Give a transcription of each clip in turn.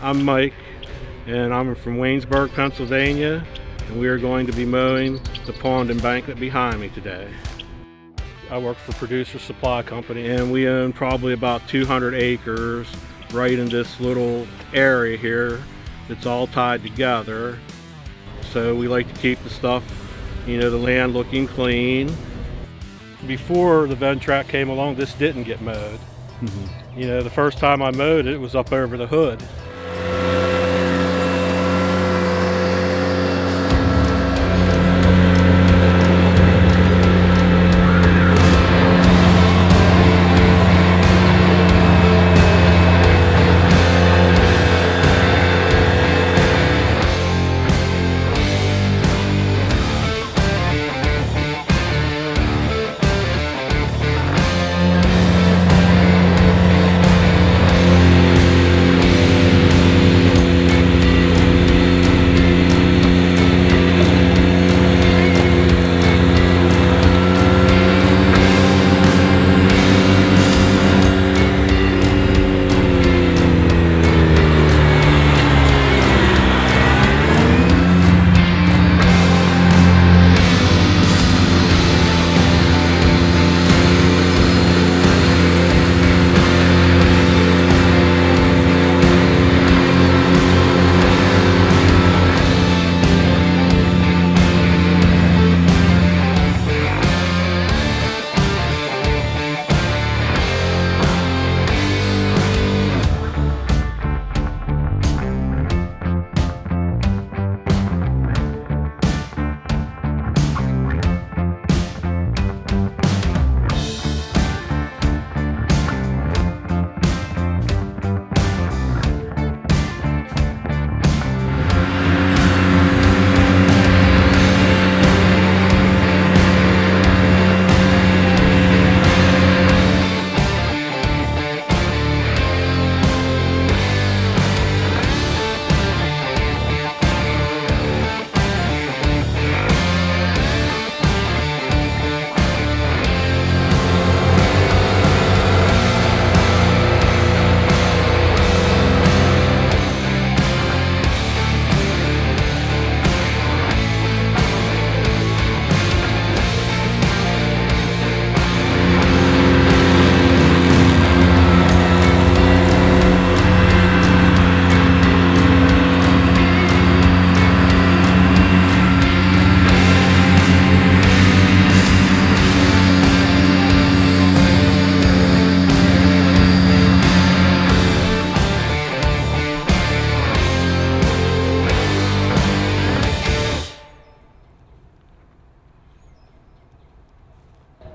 I'm Mike, and I'm from Waynesburg, Pennsylvania, and we are going to be mowing the pond embankment behind me today. I work for Producer Supply Company, and we own probably about 200 acres right in this little area here that's all tied together. So we like to keep the stuff, the land looking clean. Before the Ventrac came along, this didn't get mowed. The first time I mowed it was up over the hood.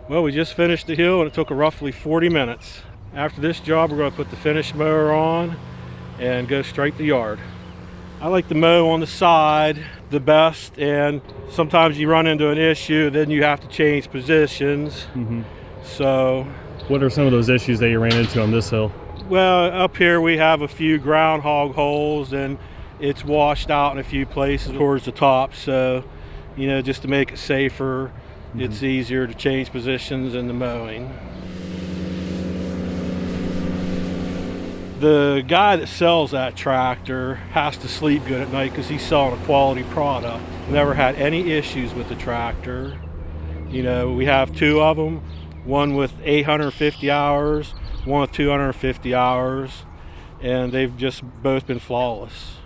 Well, we just finished the hill and it took roughly 40 minutes. After this job, we're going to put the finish mower on and go straight to the yard. I like to mow on the side the best, and sometimes you run into an issue, then you have to change positions. So, what are some of those issues that you ran into on this hill? Well, up here we have a few groundhog holes, and it's washed out in a few places towards the top. So, just to make it safer, it's easier to change positions in the mowing. The guy that sells that tractor has to sleep good at night because he's selling a quality product. Never had any issues with the tractor. We have two of them, one with 850 hours, one with 250 hours, and they've just both been flawless.